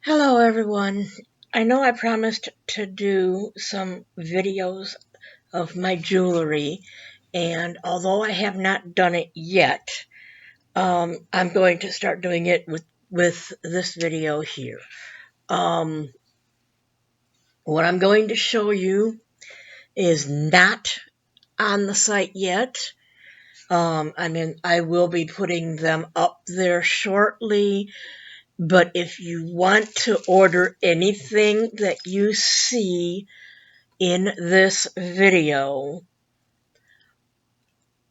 Hello everyone. I know I promised to do some videos of my jewelry, and although I have not done it yet, I'm going to start doing it with this video here. Um, what I'm going to show you is not on the site yet. I will be putting them up there shortly. But if you want to order anything that you see in this video,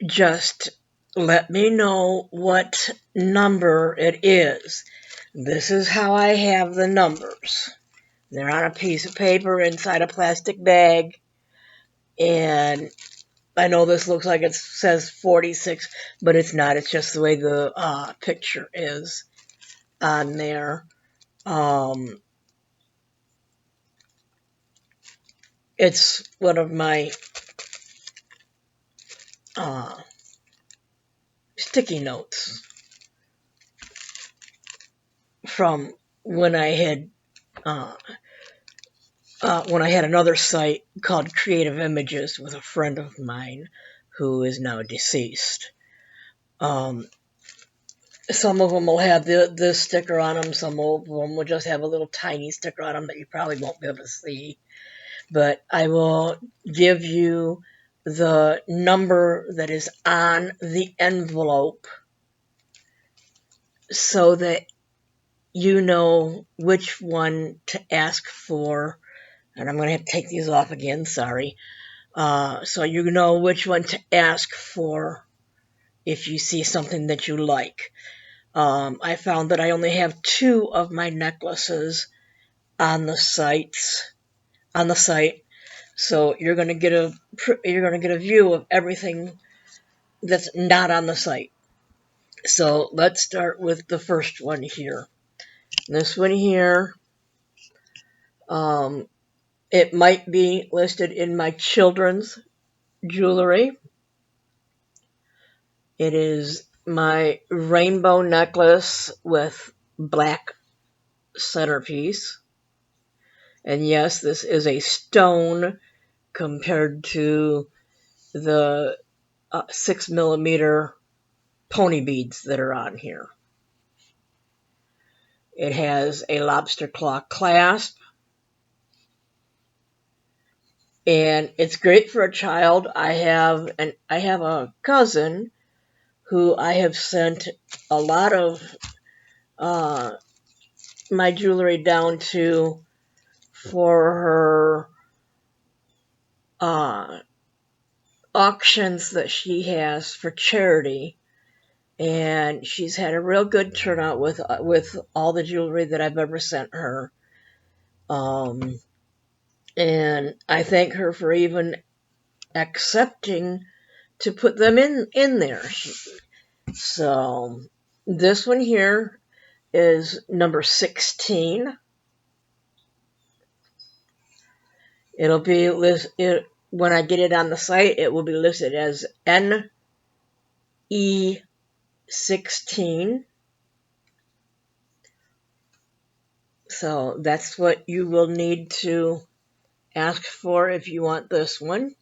just let me know what number it is. This is how I have the numbers. They're on a piece of paper inside a plastic bag, and I know this looks like it says 46, but it's not. It's just the way the picture is on there. It's one of my uh, sticky notes from when I had uh, when I had another site called Creative Images with a friend of mine who is now deceased. Um, some of them will have this sticker on them. Some of them will just have a little tiny sticker on them that you probably won't be able to see. But I will give you the number that is on the envelope so that you know which one to ask for. And I'm going to have to take these off again, sorry. So you know which one to ask for if you see something that you like. I found that I only have 2 of my necklaces on the site, so you're going to get a view of everything that's not on the site. So let's start with the first one here. This one here, um, it might be listed in my children's jewelry. It is my rainbow necklace with black centerpiece. And yes, this is a stone compared to the 6mm pony beads that are on here. It has a lobster claw clasp. And it's great for a child. I have a cousin who I have sent a lot of my jewelry down to for her auctions that she has for charity, and she's had a real good turnout with all the jewelry that I've ever sent her. And I thank her for even accepting to put them in there. So this one here is number 16. It'll be when I get it on the site, it will be listed as NE16. So that's what you will need to ask for if you want this one.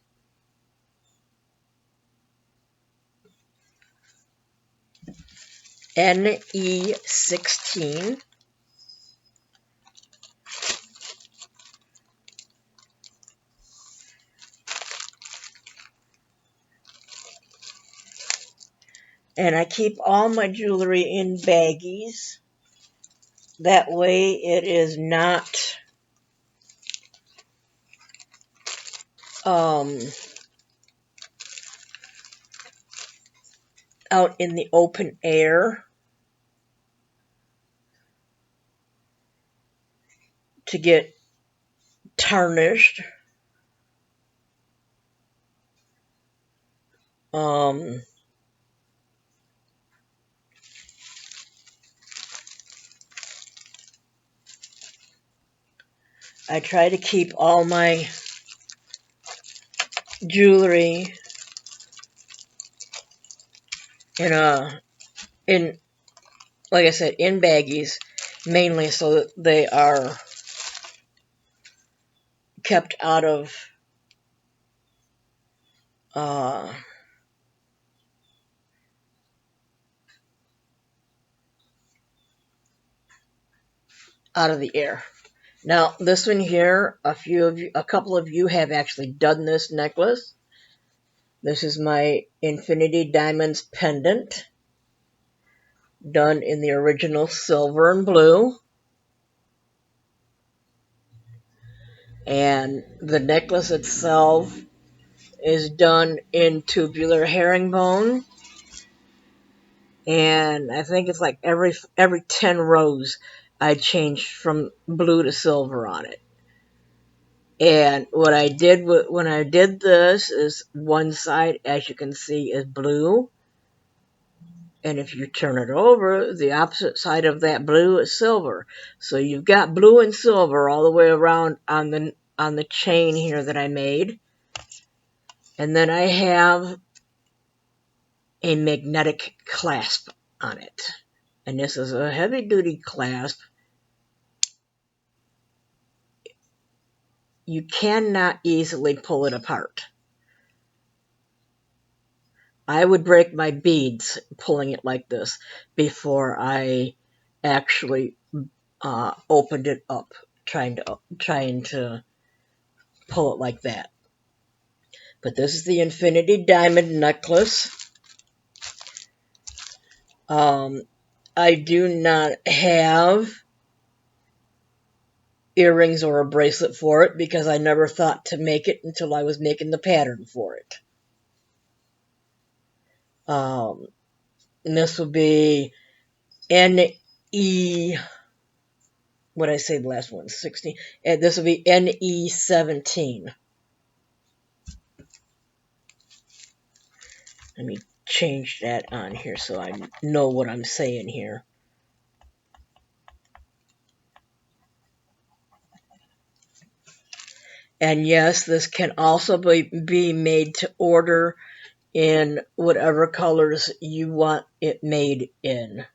NE16. And I keep all my jewelry in baggies. That way it is not out in the open air to get tarnished. I try to keep all my jewelry in like I said, in baggies. mainly so that they are kept out of the air. Now, this one here, a couple of you have actually done this necklace. This is my Infinity Diamonds pendant, done in the original silver and blue. And the necklace itself is done in tubular herringbone. And I think it's like every 10 rows I changed from blue to silver on it. And what I did when I did this is one side, as you can see, is blue. And if you turn it over, the opposite side of that blue is silver. So you've got blue and silver all the way around on the chain here that I made. And then I have a magnetic clasp on it. And this is a heavy-duty clasp. You cannot easily pull it apart. I would break my beads pulling it like this before I actually opened it up, trying to pull it like that. But this is the Infinity Diamond necklace. I do not have earrings or a bracelet for it because I never thought to make it until I was making the pattern for it. And this will be NE, what did I say the last one? 16. And this will be NE17. Let me change that on here so I know what I'm saying here. And yes, this can also be made to order in whatever colors you want it made in.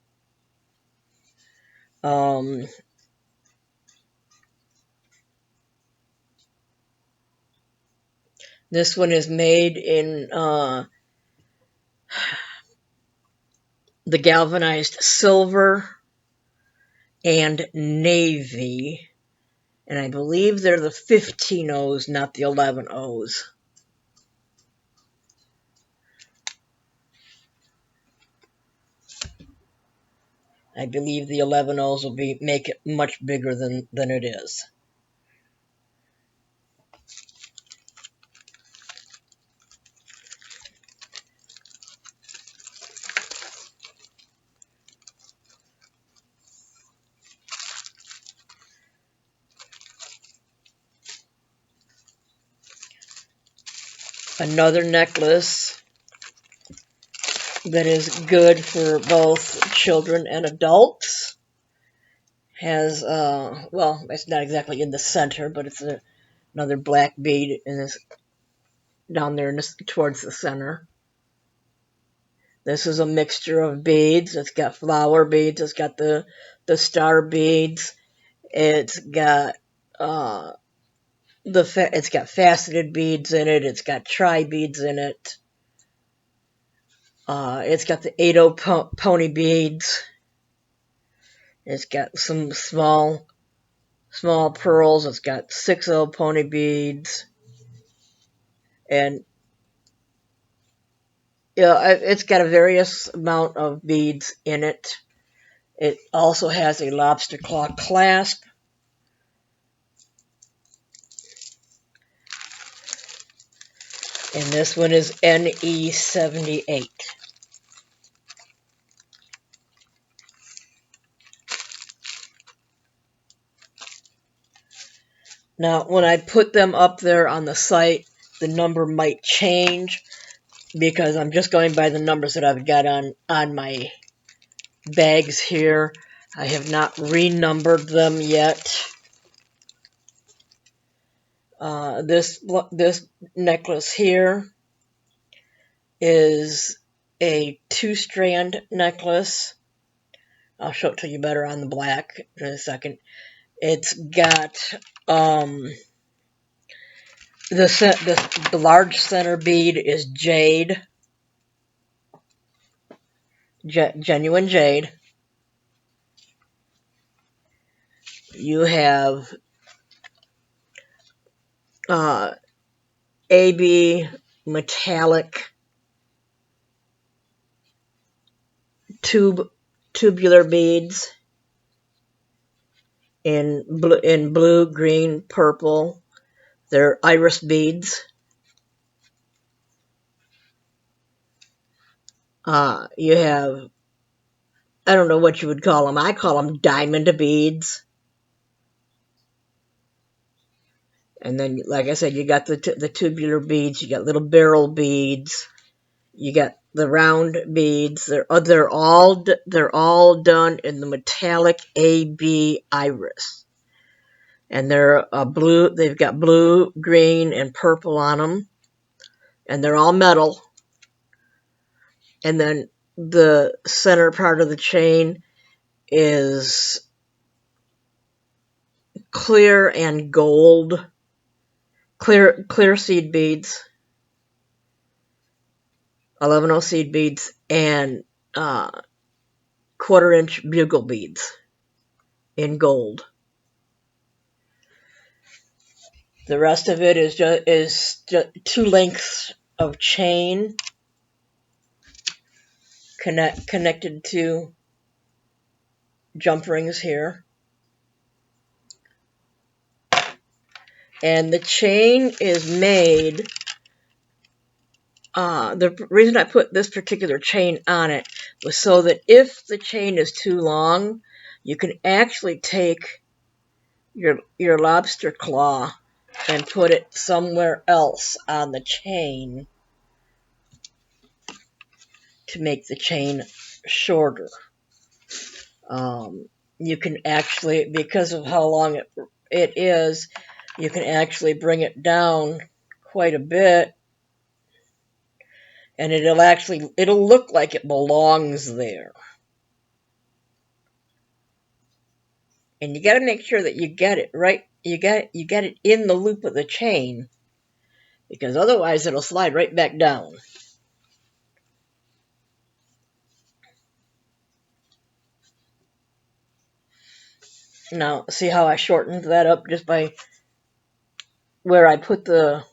This one is made in the galvanized silver and navy. And I believe they're the 15 O's, not the 11 O's. I believe the 11 O's will make it much bigger than it is. Another necklace that is good for both children and adults has, well, it's not exactly in the center, but it's another black bead in this, down there towards the center. This is a mixture of beads. It's got flower beads. It's got the star beads. It's got it's got faceted beads in it. It's got tri beads in it. It's got the 8-0 pony beads. It's got some small pearls. It's got 6-0 pony beads. And yeah, it's got a various amount of beads in it. It also has a lobster claw clasp. And this one is NE78. Now, when I put them up there on the site, the number might change because I'm just going by the numbers that I've got on my bags here. I have not renumbered them yet. This necklace here is a 2-strand necklace. I'll show it to you better on the black in a second. It's got the large center bead is jade, genuine jade. You have AB metallic tubular beads in blue, green, purple. They're iris beads. You have, I don't know what you would call them. I call them diamond beads. And then, like I said, you got the tubular beads. You got little barrel beads. You got the round beads. They're all done in the metallic AB iris, and they're blue. They've got blue, green, and purple on them, and they're all metal. And then the center part of the chain is clear and gold, clear seed beads, 11-0 seed beads, and 1/4-inch bugle beads in gold. The rest of it is just 2 lengths of chain connected to jump rings here. And the chain is made, the reason I put this particular chain on it was so that if the chain is too long, you can actually take your lobster claw and put it somewhere else on the chain to make the chain shorter. You can actually, because of how long it is, you can actually bring it down quite a bit, and it'll look like it belongs there. And you got to make sure that you get it right. You get it in the loop of the chain, because otherwise it'll slide right back down. Now, see how I shortened that up just by where I put the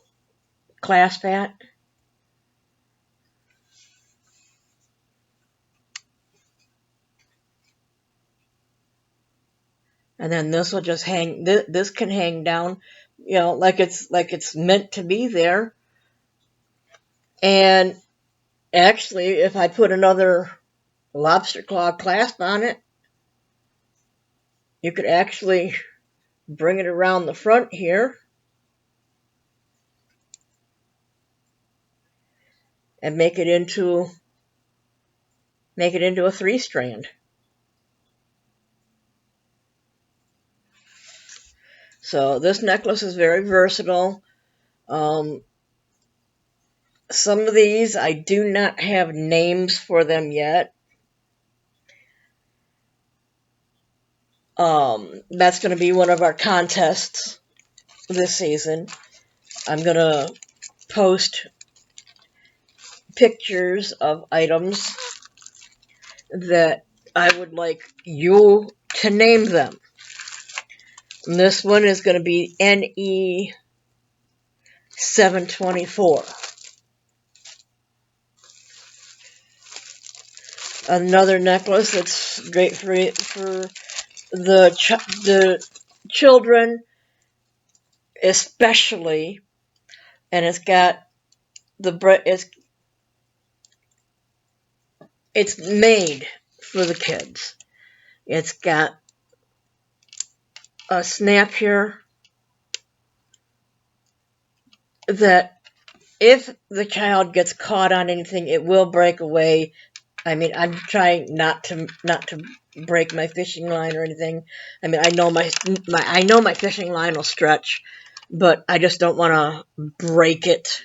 clasp at? And then this will just hang, this can hang down, like it's meant to be there. And actually, if I put another lobster claw clasp on it, you could actually bring it around the front here and make it into a 3-strand. So this necklace is very versatile. Some of these I do not have names for them yet. That's going to be one of our contests this season. I'm going to post pictures of items that I would like you to name them. And this one is going to be NE 724. Another necklace that's great for the children, especially, and it's got it's made for the kids. It's got a snap here that if the child gets caught on anything, it will break away. I mean, I'm trying not to break my fishing line or anything. I mean, I know my fishing line will stretch, but I just don't want to break it.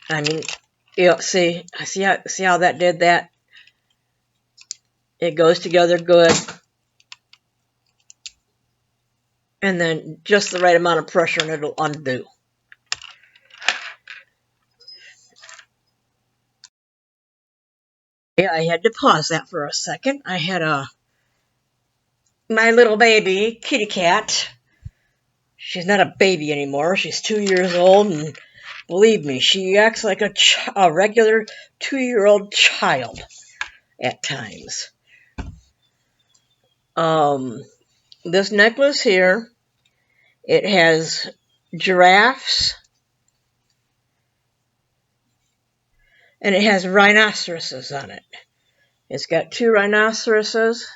I mean, see how that did that. It goes together good. And then just the right amount of pressure and it'll undo. Yeah, I had to pause that for a second. I had my little baby, kitty cat. She's not a baby anymore. She's 2 years old, and believe me, she acts like a regular 2-year-old child at times. This necklace here, it has giraffes, and it has rhinoceroses on it. It's got 2 rhinoceroses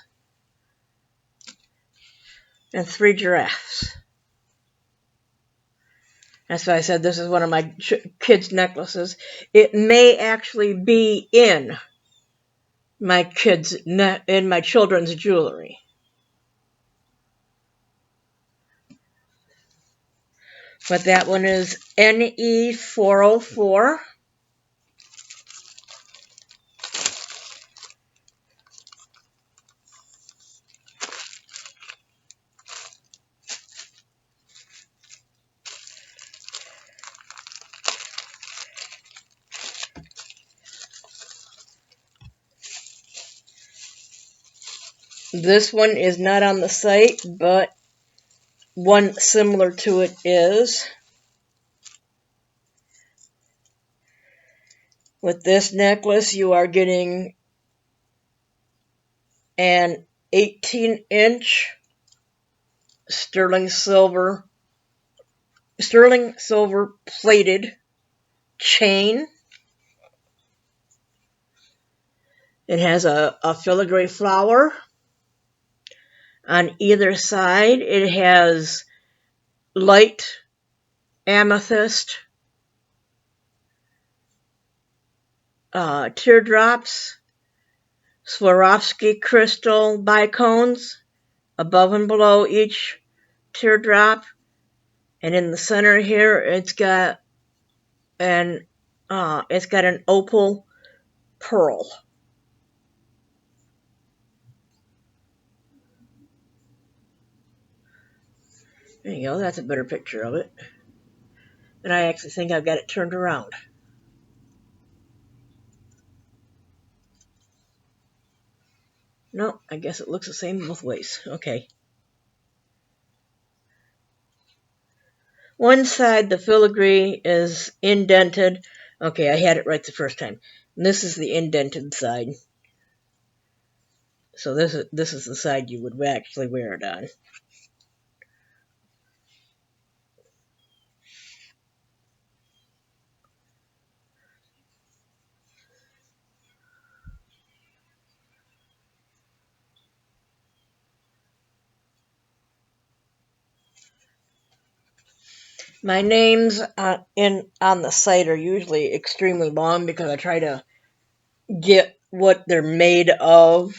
and 3 giraffes. That's why I said this is one of my kids' necklaces. It may actually be in my children's jewelry. But that one is NE404. This one is not on the site, but one similar to it is. With this necklace, you are getting an 18-inch sterling silver plated chain. It has a filigree flower on either side. It has light amethyst teardrops, Swarovski crystal bicones above and below each teardrop, and in the center here it's got an opal pearl. There you go, that's a better picture of it. And I actually think I've got it turned around. No, I guess it looks the same both ways. Okay. One side, the filigree is indented. Okay, I had it right the first time. And this is the indented side. So this is the side you would actually wear it on. My names on the site are usually extremely long because I try to get what they're made of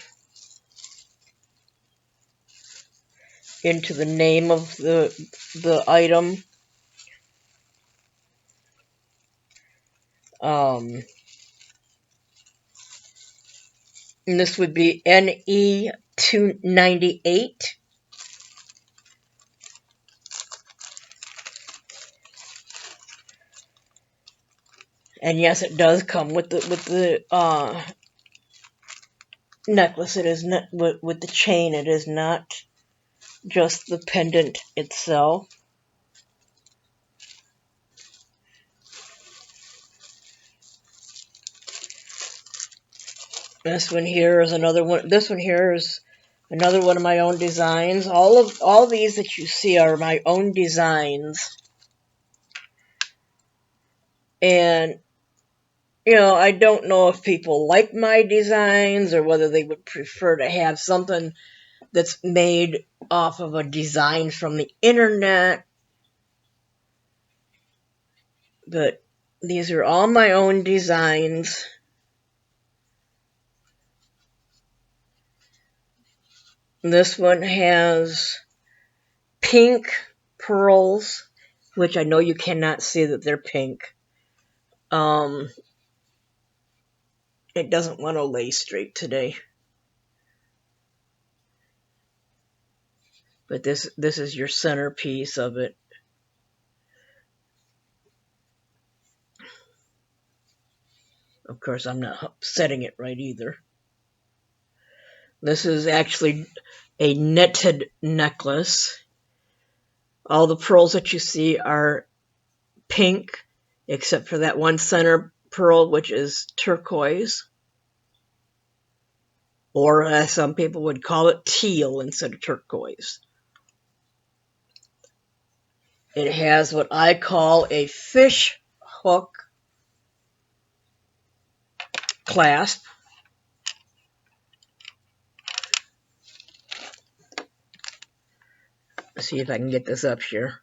into the name of the item. And this would be NE298. And yes, it does come with the necklace. It is not with the chain. It is not just the pendant itself. This one here is another one. This one here is another one of my own designs. All these that you see are my own designs. And I don't know if people like my designs or whether they would prefer to have something that's made off of a design from the internet. But these are all my own designs. This one has pink pearls, which I know you cannot see that they're pink. It doesn't want to lay straight today. But this is your centerpiece of it. Of course, I'm not setting it right either. This is actually a knitted necklace. All the pearls that you see are pink, except for that one center pearl, which is turquoise. Or as some people would call it, teal instead of turquoise. It has what I call a fish hook clasp. Let's see if I can get this up here.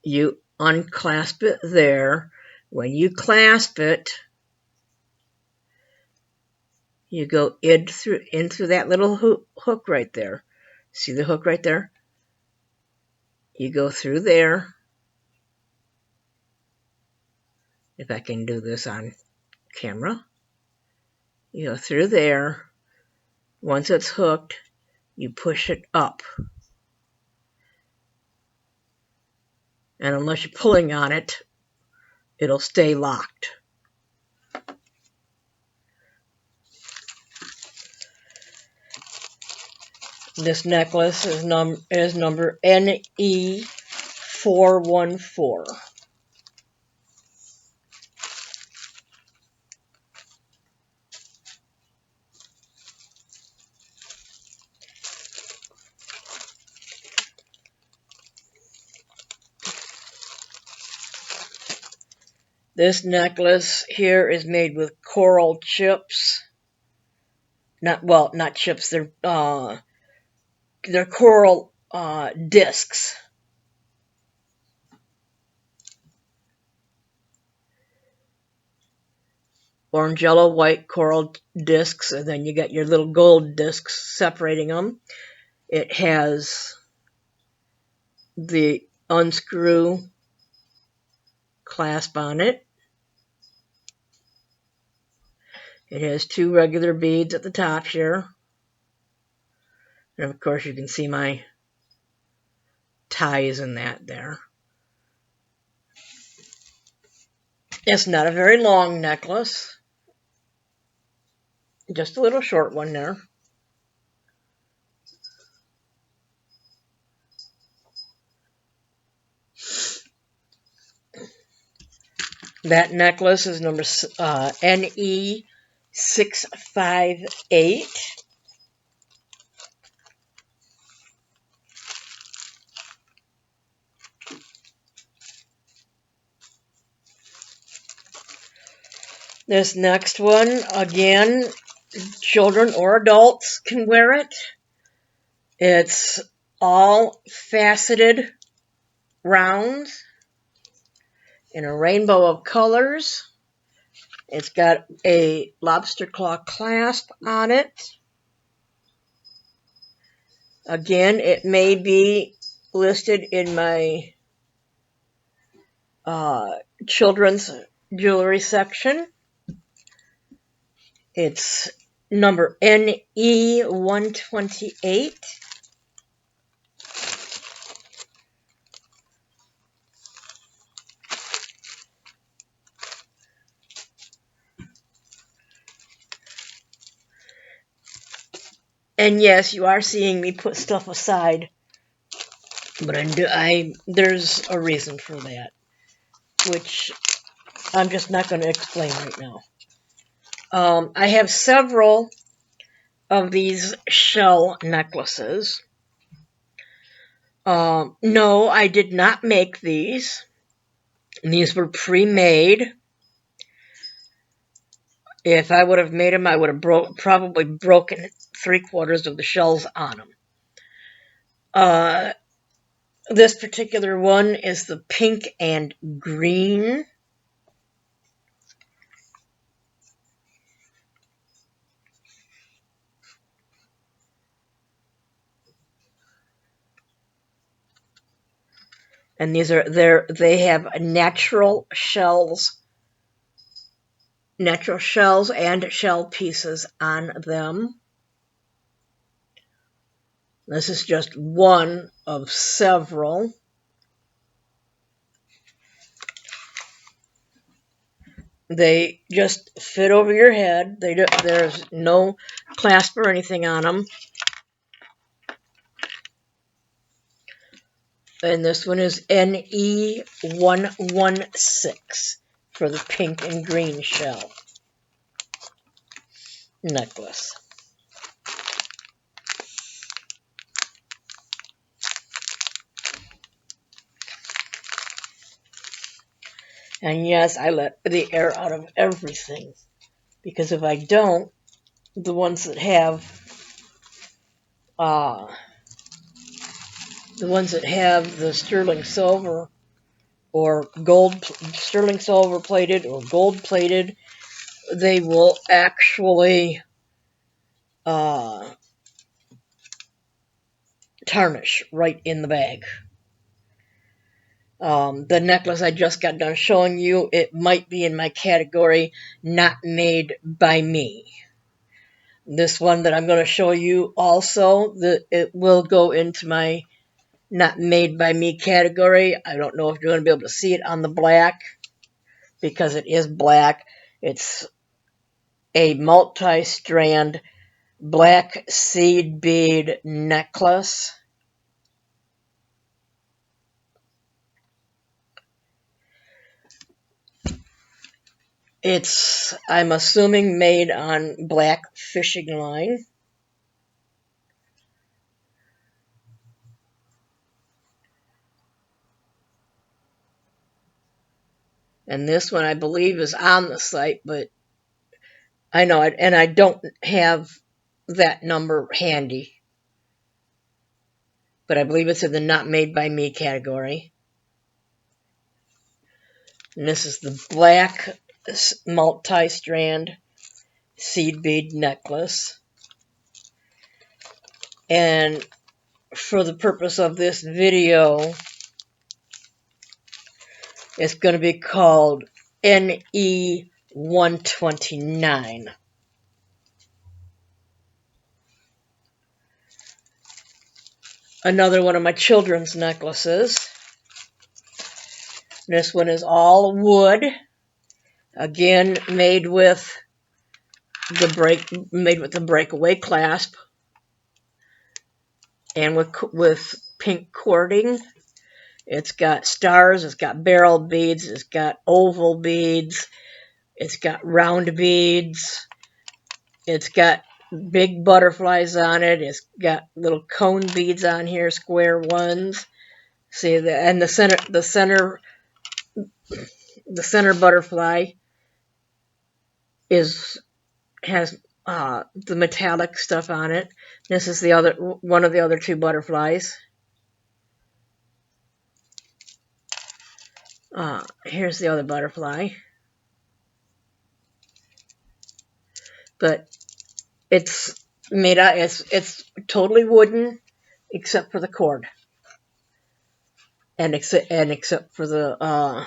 You unclasp it there. When you clasp it, you go in through that little hook right there. See the hook right there? You go through there. If I can do this on camera. You go through there. Once it's hooked, you push it up. And unless you're pulling on it, it'll stay locked. This necklace is number NE414. This necklace here is made with coral chips. Not chips. They're coral discs. Orange, yellow, white coral discs, and then you got your little gold discs separating them. It has the unscrew clasp on it. It has two regular beads at the top here. And of course you can see my ties in that there. It's not a very long necklace. Just a little short one there. That necklace is number NE658. This next one, again, children or adults can wear it. It's all faceted rounds in a rainbow of colors. It's got a lobster claw clasp on it. Again, it may be listed in my children's jewelry section. It's number NE128. And yes, you are seeing me put stuff aside, but there's a reason for that, which I'm just not going to explain right now. I have several of these shell necklaces. No, I did not make these. These were pre-made. If I would have made them, I would have probably broken 3/4 of the shells on them. This particular one is the pink and green. And they have natural shells and shell pieces on them. This is just one of several. They just fit over your head. There's no clasp or anything on them. And this one is NE116 for the pink and green shell necklace. And yes, I let the air out of everything, because if I don't, the ones that have the sterling silver or sterling silver plated or gold plated, they will actually tarnish right in the bag. The necklace I just got done showing you, it might be in my category not made by me. This one that I'm going to show you also, it will go into my not made by me category. I don't know if you're going to be able to see it on the black, because it is black. It's a multi-strand black seed bead necklace. It's, I'm assuming, made on black fishing line. And this one, I believe, is on the site, but I know it, and I don't have that number handy. But I believe it's in the not made by me category. And this is the black multi-strand seed bead necklace. And for the purpose of this video, it's going to be called NE129. Another one of my children's necklaces. This one is all wood. Again, made with the breakaway clasp, and with pink cording. It's got stars, it's got barrel beads, it's got oval beads, it's got round beads, it's got big butterflies on it, it's got little cone beads on here, square ones. See, and the center butterfly has the metallic stuff on it. This is one of the other two butterflies. Here's the other butterfly. But it's made out, it's totally wooden except for the cord. And except for the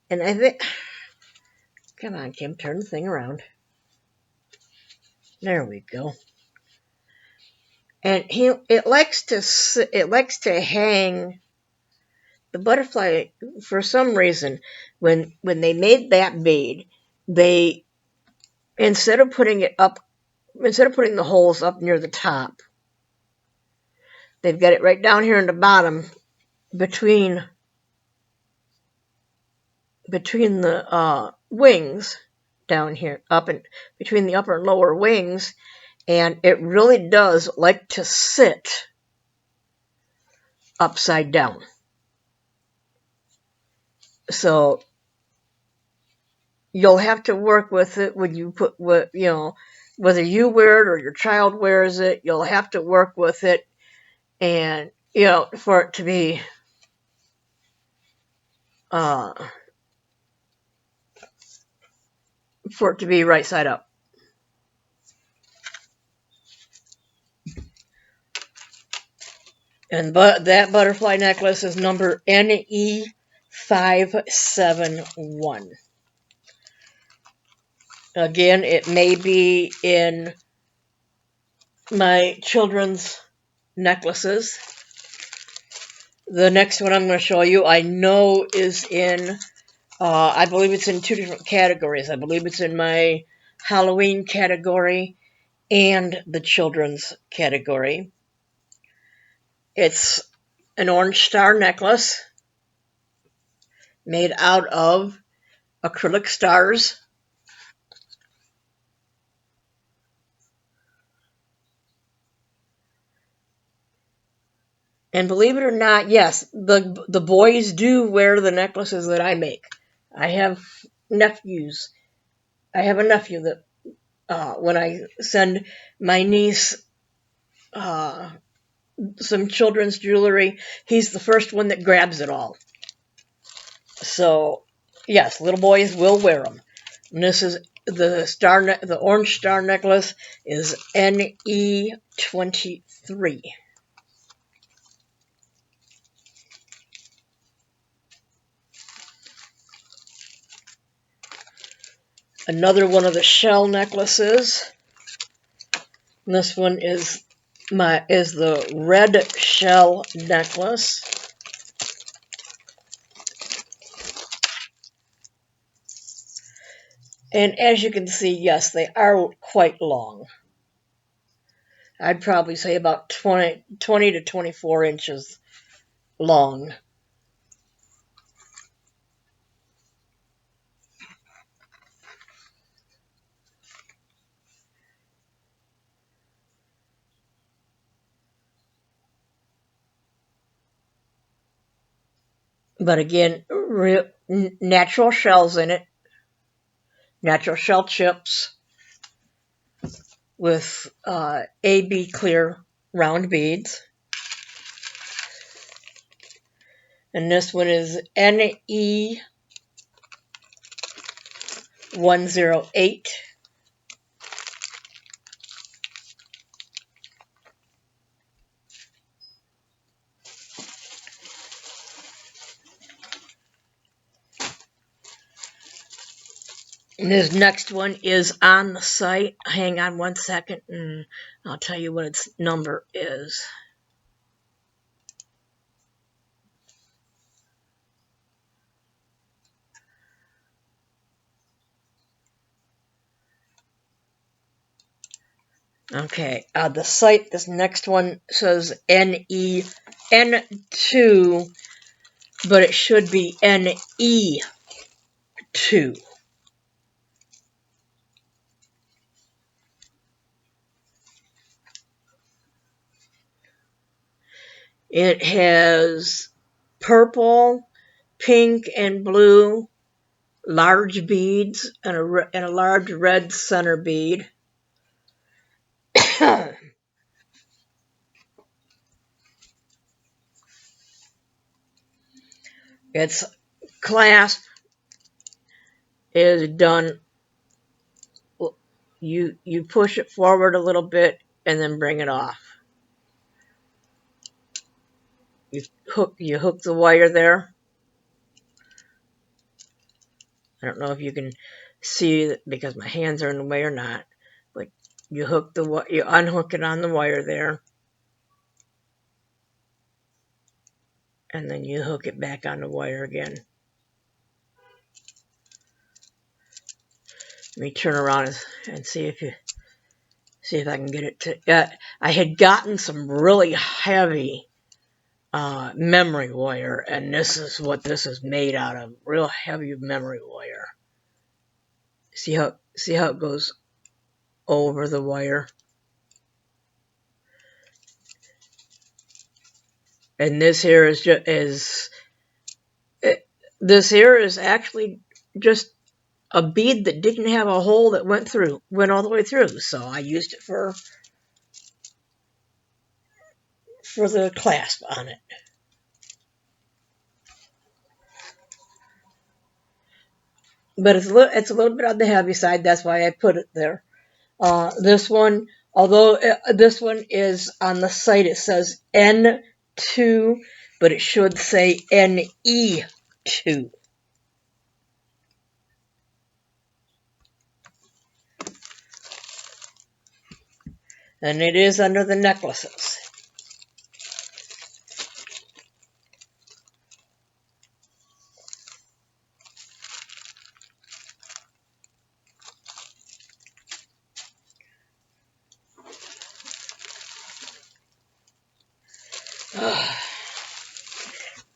and I think, come on, Kim, turn the thing around. There we go. And it likes to hang. The butterfly, for some reason, when they made that bead, they, instead of putting the holes up near the top, they've got it right down here in the bottom between the wings down here, between the upper and lower wings, and it really does like to sit upside down. So you'll have to work with it when you put whether you wear it or your child wears it, you'll have to work with it, and for it to be right side up. And that butterfly necklace is number NE571. Again, it may be in my children's necklaces. The next one I'm going to show you, I know is in, I believe it's in two different categories. I believe it's in my Halloween category and the children's category. It's an orange star necklace made out of acrylic stars. And believe it or not, yes, the boys do wear the necklaces that I make. I have nephews. I have a nephew that when I send my niece some children's jewelry, he's the first one that grabs it all. So, yes, little boys will wear them. And this is the orange star necklace is NE23. Another one of the shell necklaces. And this one is the red shell necklace. And as you can see, yes, they are quite long. I'd probably say about 20 to 24 inches long. But again, natural shells in it, natural shell chips with AB clear round beads. And this one is NE108. And this next one is on the site. Hang on one second and I'll tell you what its number is. Okay, the site, this next one says N2, but it should be NE2. It has purple, pink, and blue large beads and a large red center bead. Its clasp is done. You push it forward a little bit and then bring it off. You hook the wire there. I don't know if you can see because my hands are in the way or not, but you unhook it on the wire there, and then you hook it back on the wire again. Let me turn around and see if I can get it to. I had gotten some really heavy memory wire, and this is what this is made out of. Real heavy memory wire. See how it goes over the wire. And this here this here is actually just a bead that didn't have a hole that went all the way through. So I used it for the clasp on it. But it's a little bit on the heavy side. That's why I put it there. This one, although this one is on the site, it says N2, but it should say NE2. And it is under the necklaces.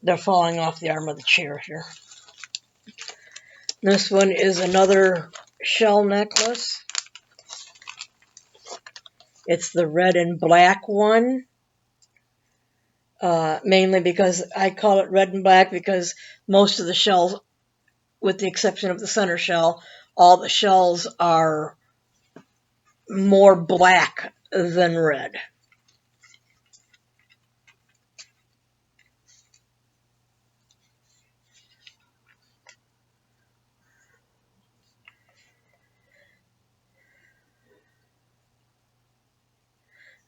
They're falling off the arm of the chair here. This one is another shell necklace. It's the red and black one. Mainly because I call it red and black because most of the shells, with the exception of the center shell, all the shells are more black than red.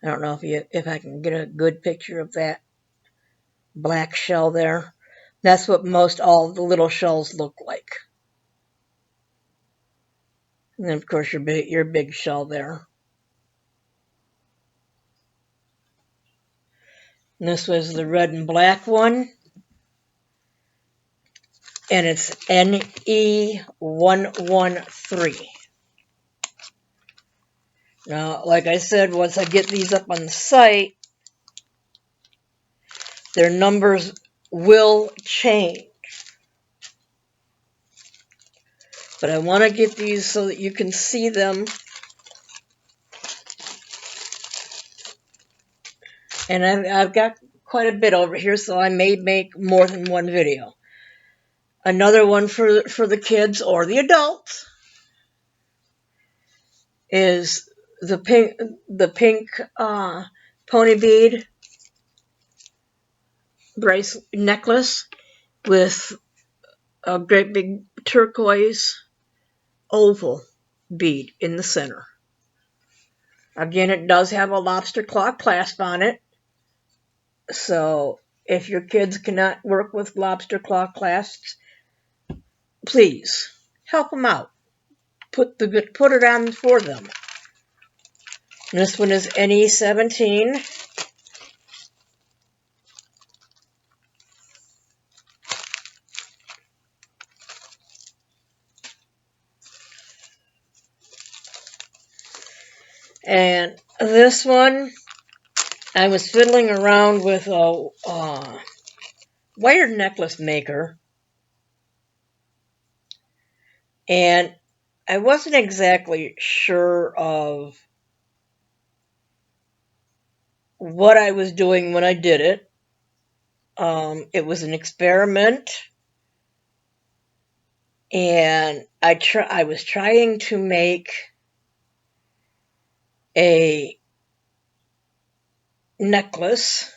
I don't know if I can get a good picture of that black shell there. That's what most all the little shells look like. And then of course your big shell there. And this was the red and black one. And it's NE113. Now, like I said, once I get these up on the site, their numbers will change. But I want to get these so that you can see them. And I've got quite a bit over here, so I may make more than one video. Another one for the kids or the adults is the pink pony bead bracelet necklace with a great big turquoise oval bead in the center. Again, it does have a lobster claw clasp on it. So if your kids cannot work with lobster claw clasps, please help them out. Put it on for them. And this one is NE17. And this one, I was fiddling around with a wire necklace maker, and I wasn't exactly sure of what I was doing when I did it. It was an experiment, and I was trying to make a necklace.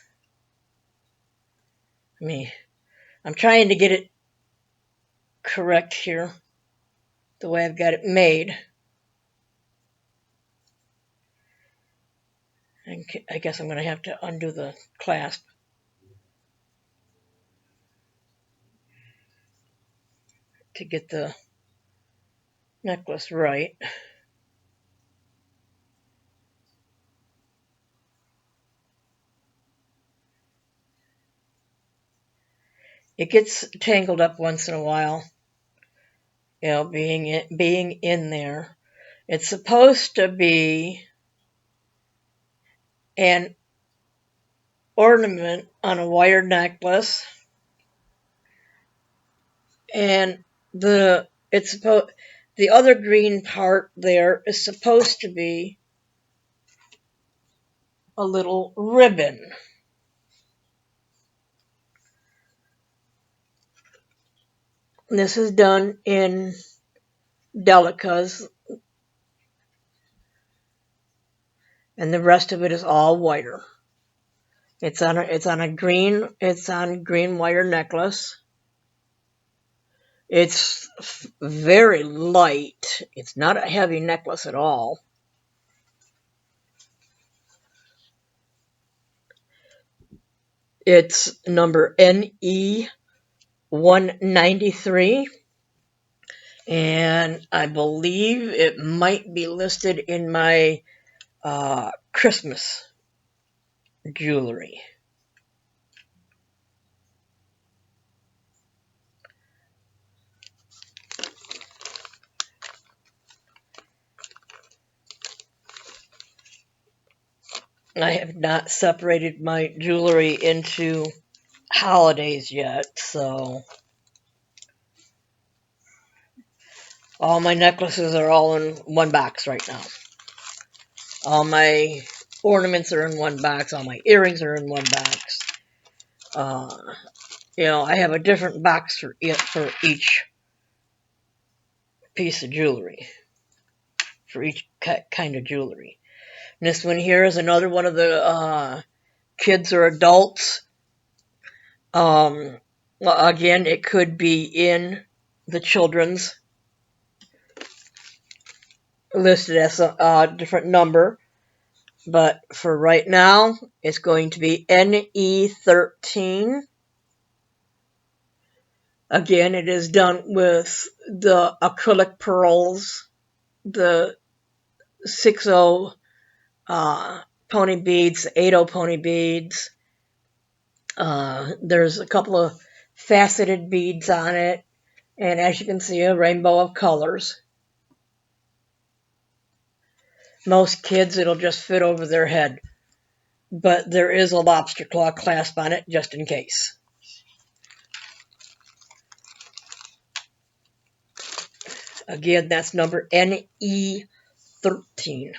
I'm trying to get it correct here, the way I've got it made. I guess I'm going to have to undo the clasp. To get the necklace right. It gets tangled up once in a while, being in there. It's supposed to be an ornament on a wire necklace, and the other green part there is supposed to be a little ribbon. This is done in Delicas, and the rest of it is all wire. It's on green wire necklace. It's very light. It's not a heavy necklace at all. It's number NE193. And I believe it might be listed in my Christmas jewelry. I have not separated my jewelry into holidays yet, so all my necklaces are all in one box right now. All my ornaments are in one box. All my earrings are in one box. I have a different box for each piece of jewelry, for each kind of jewelry. And this one here is another one of the kids or adults. Well, again, it could be in the children's, listed as a different number, but for right now, it's going to be NE13. Again, it is done with the acrylic pearls, the 6/0 pony beads, 8/0 pony beads. There's a couple of faceted beads on it, and as you can see, a rainbow of colors. Most kids, it'll just fit over their head, but there is a lobster claw clasp on it just in case. Again, that's number NE13.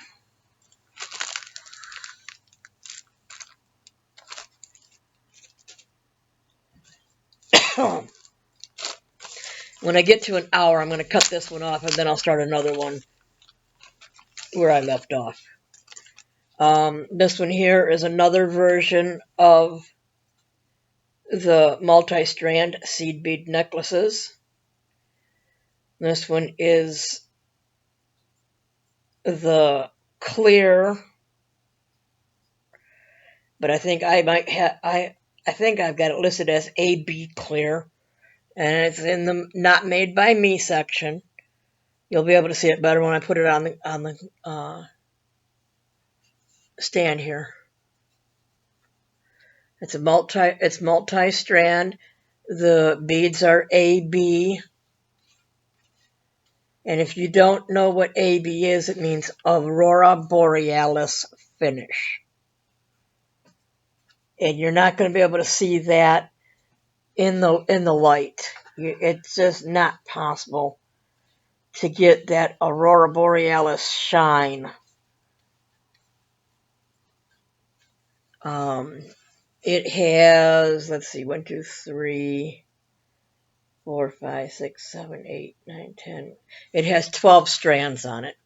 When I get to an hour, I'm going to cut this one off, and then I'll start another one where I left off. This one here is another version of the multi-strand seed bead necklaces. This one is the clear, but I think I might have I think I've got it listed as AB clear, and it's in the not made by me section. You'll be able to see it better when I put it on the stand here. It's multi-strand. The beads are AB. And if you don't know what AB is, it means Aurora Borealis finish. And you're not going to be able to see that in the light. It's just not possible to get that Aurora Borealis shine. It has, let's see, 1, 2, 3, 4, 5, 6, 7, 8, 9, 10. It has 12 strands on it.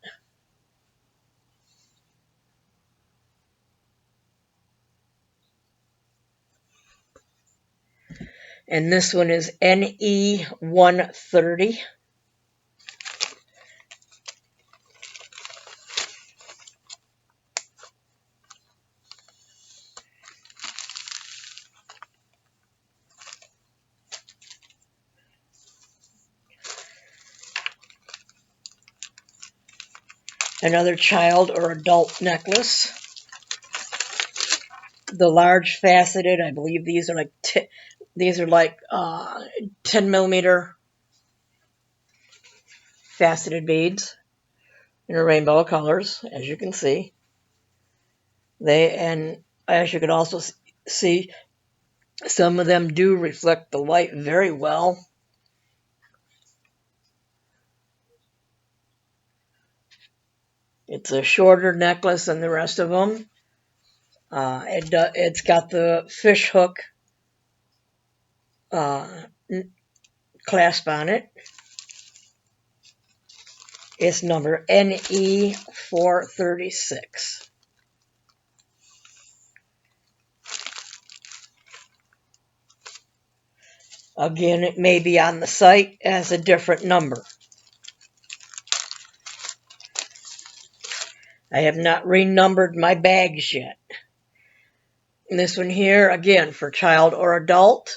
And this one is NE130. Another child or adult necklace. The large faceted, I believe these are like 10 millimeter faceted beads in a rainbow of colors, as you can see. And as you can also see, some of them do reflect the light very well. It's a shorter necklace than the rest of them. It's got the fish hook clasp on it. It's number NE436. Again, it may be on the site as a different number. I have not renumbered my bags yet. And this one here, again, for child or adult,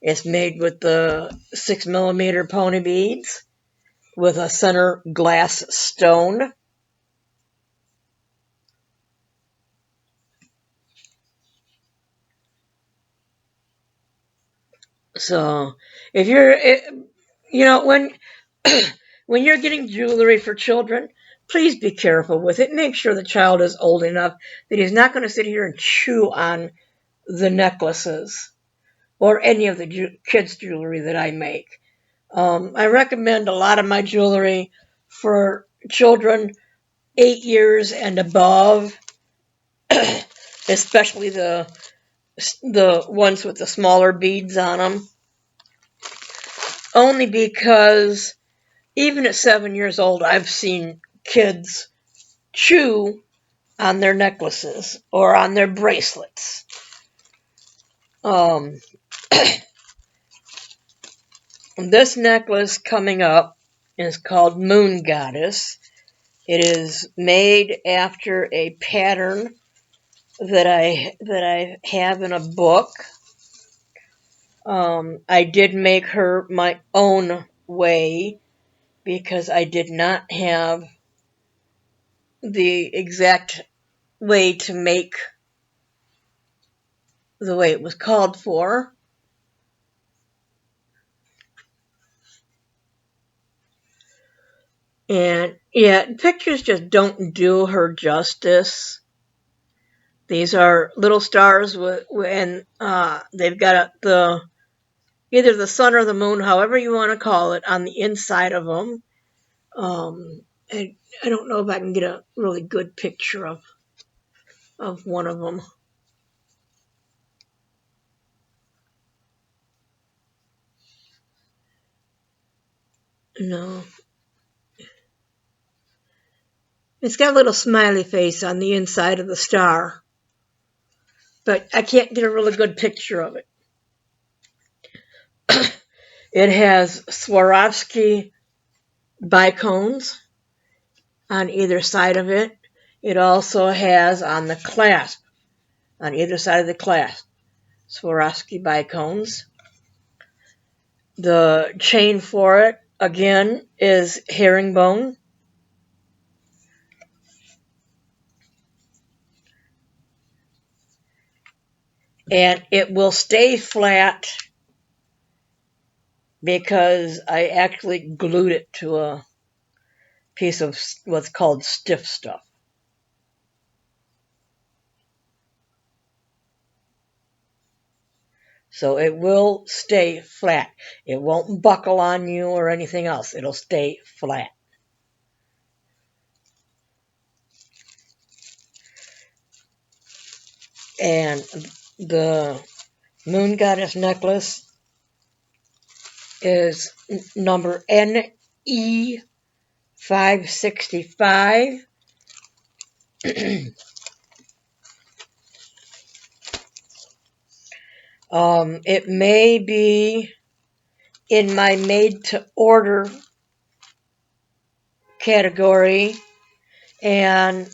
it's made with the 6 millimeter pony beads with a center glass stone. So if you're, when when you're getting jewelry for children, please be careful with it. Make sure the child is old enough that he's not going to sit here and chew on the necklaces or any of the kids' jewelry that I make. I recommend a lot of my jewelry for children 8 years and above, especially the ones with the smaller beads on them. Only because even at 7 years old, I've seen kids chew on their necklaces or on their bracelets. This necklace coming up is called Moon Goddess. It is made after a pattern that I have in a book. I did make her my own way because I did not have the exact way to make the way it was called for. And yeah, pictures just don't do her justice. These are little stars and they've got either the sun or the moon, however you want to call it, on the inside of them. And I don't know if I can get a really good picture of one of them. No. It's got a little smiley face on the inside of the star, but I can't get a really good picture of it. It has Swarovski bicones on either side of it. It also has on the clasp, on either side of the clasp, Swarovski bicones. The chain for it, again, is herringbone. And it will stay flat because I actually glued it to a piece of what's called stiff stuff. So it will stay flat. It won't buckle on you or anything else. It'll stay flat. And the Moon Goddess necklace is number NE565. It may be in my made to order category, and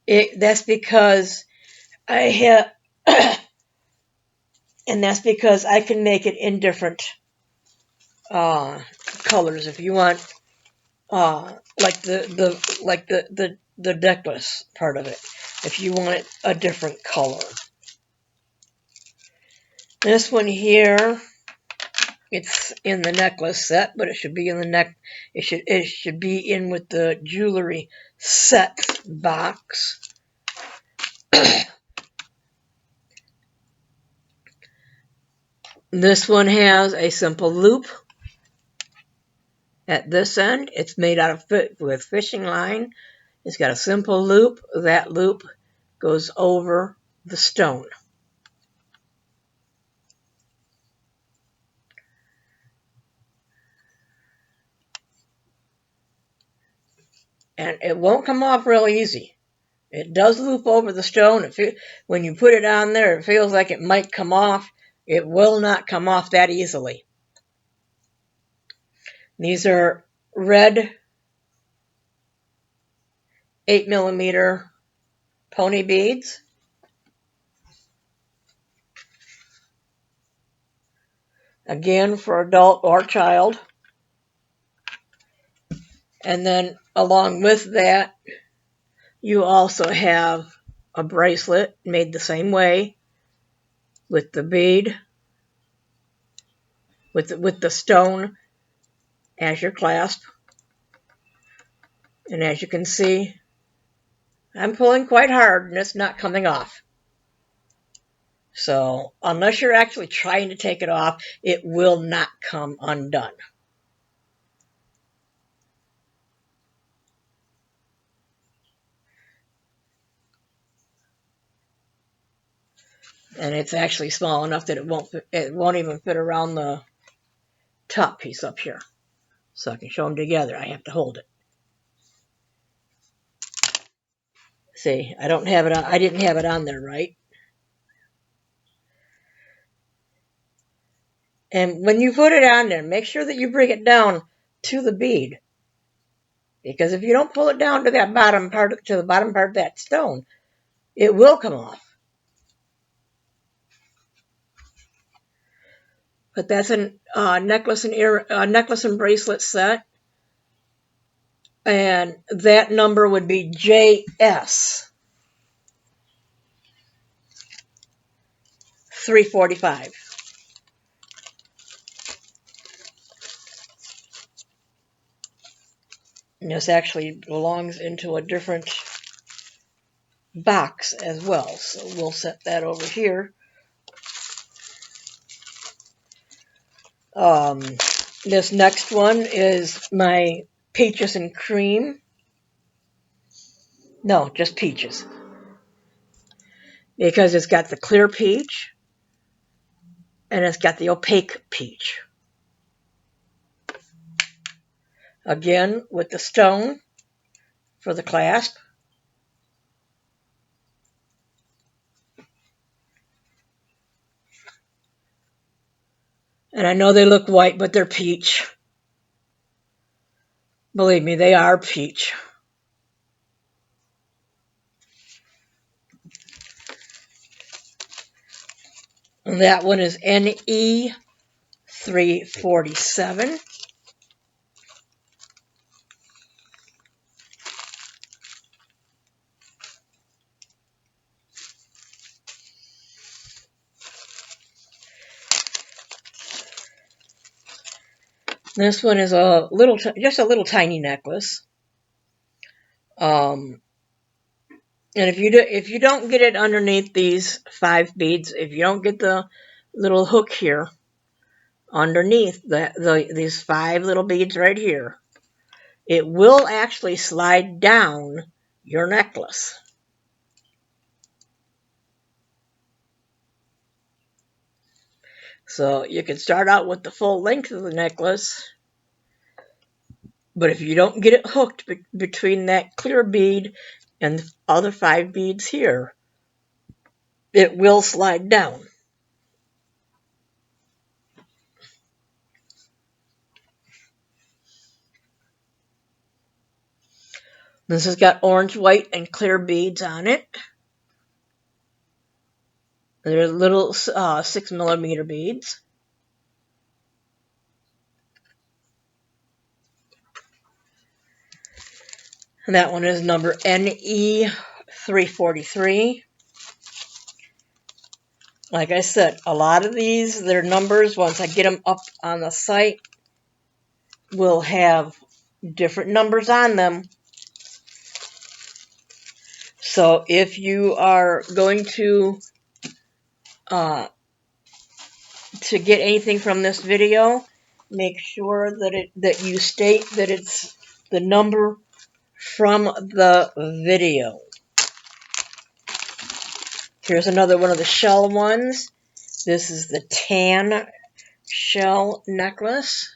that's because I have, and that's because I can make it in different colors. If you want, like the necklace part of it, if you want it a different color. This one here, it's in the necklace set, but it should be in the neck. It should be in with the jewelry set box. This one has a simple loop at this end. It's made out of with fishing line. It's got a simple loop. That loop goes over the stone. And it won't come off real easy. It does loop over the stone. When you put it on there, it feels like it might come off. It will not come off that easily. These are red 8mm pony beads. Again, for adult or child. And then along with that, you also have a bracelet made the same way. with the bead, with the stone as your clasp. And as you can see, I'm pulling quite hard and it's not coming off. So unless you're actually trying to take it off, it will not come undone. And it's actually small enough that it won't even fit around the top piece up here. So I can show them together. I have to hold it. See, I don't have it on, I didn't have it on there, right? And when you put it on there, make sure that you bring it down to the bead. Because if you don't pull it down to that bottom part, to the bottom part of that stone, it will come off. But that's a necklace and bracelet set. And that number would be JS 345. And this actually belongs into a different box as well. So we'll set that over here. This next one is my peaches and cream. No, just peaches. Because it's got the clear peach and it's got the opaque peach. Again, with the stone for the clasp. And I know they look white, but they're peach. Believe me, they are peach. And that one is NE 347. This one is just a little tiny necklace. And if you don't get it underneath these 5 beads, if you don't get the little hook here underneath these 5 little beads right here, it will actually slide down your necklace. So you can start out with the full length of the necklace, but if you don't get it hooked between that clear bead and the other 5 beads here, it will slide down. This has got orange, white, and clear beads on it. They're little 6mm beads. And that one is number NE 343. Like I said, a lot of these, their numbers, once I get them up on the site, will have different numbers on them. So if you are going to get anything from this video, make sure that you state that it's the number from the video. Here's another one of the shell ones. This is the tan shell necklace.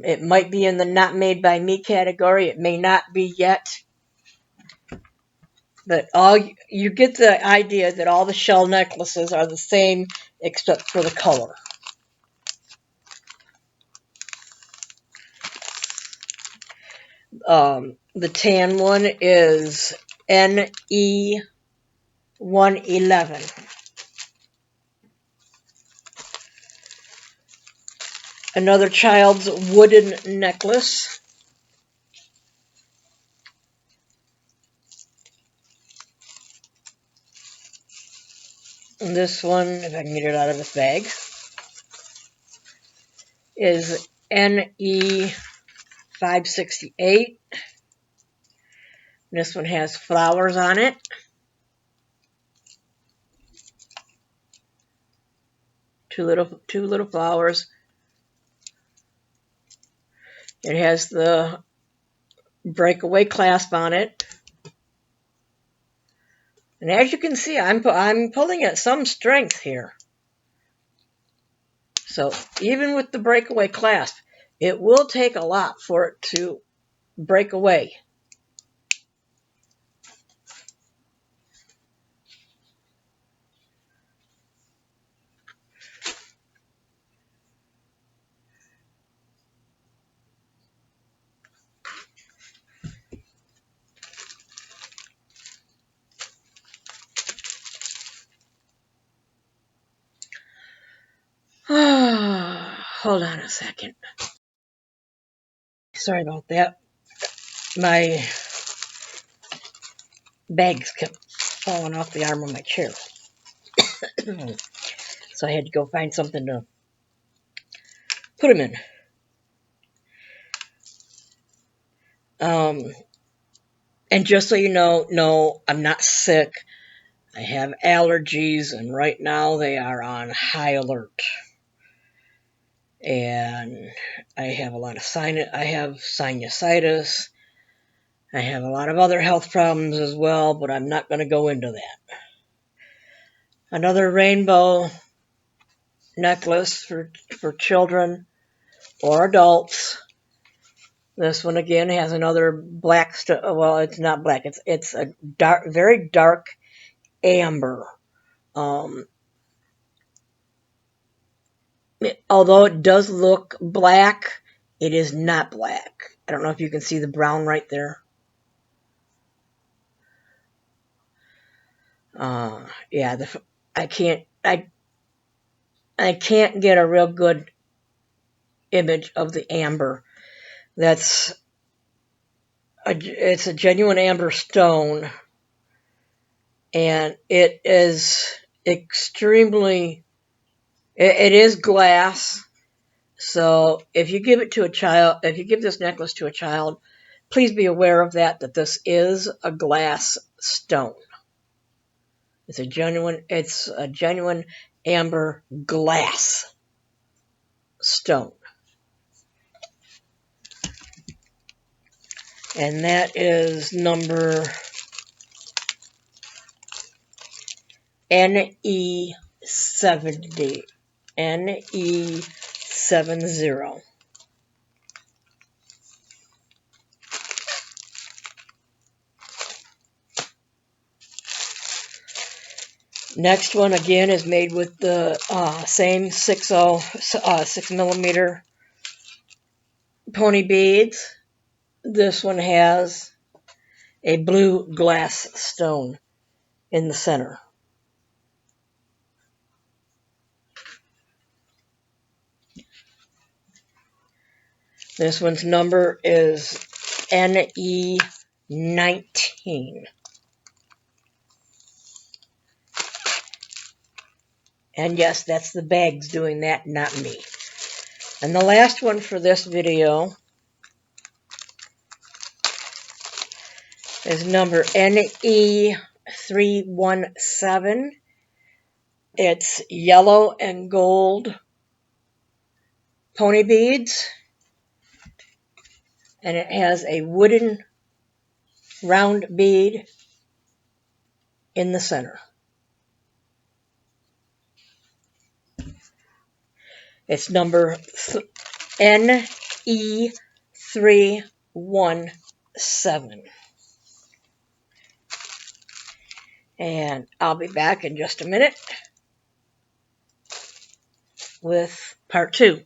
It might be in the not made by me category. It may not be yet. But you get the idea that all the shell necklaces are the same except for the color. The tan one is NE 111. another child's wooden necklace. And this one, if I can get it out of this bag, is NE568. This one has flowers on it. Two little flowers. It has the breakaway clasp on it. And as you can see, I'm pulling at some strength here. So even with the breakaway clasp, it will take a lot for it to break away. Hold on a second. Sorry about that. My bags kept falling off the arm of my chair. So I had to go find something to put them in. And just so you know, no, I'm not sick. I have allergies, and right now they are on high alert. And I have a lot of I have sinusitis. I have a lot of other health problems as well, but I'm not going to go into that. Another rainbow necklace for children or adults. This one again has another black well, it's not black. It's a dark, very dark amber. Although it does look black, it is not black. I don't know if you can see the brown right there. Yeah, I can't get a real good image of the amber. It's a genuine amber stone, and it is extremely. It is glass. So if you give this necklace to a child, please be aware of that this is a glass stone. It's a genuine amber glass stone. And that is number NE70. NE70. Next one again is made with the same 6 millimeter pony beads. This one has a blue glass stone in the center. This one's number is NE19. And yes, that's the bags doing that, not me. And the last one for this video is number NE317. It's yellow and gold pony beads. And it has a wooden round bead in the center. It's number NE317. And I'll be back in just a minute with part 2.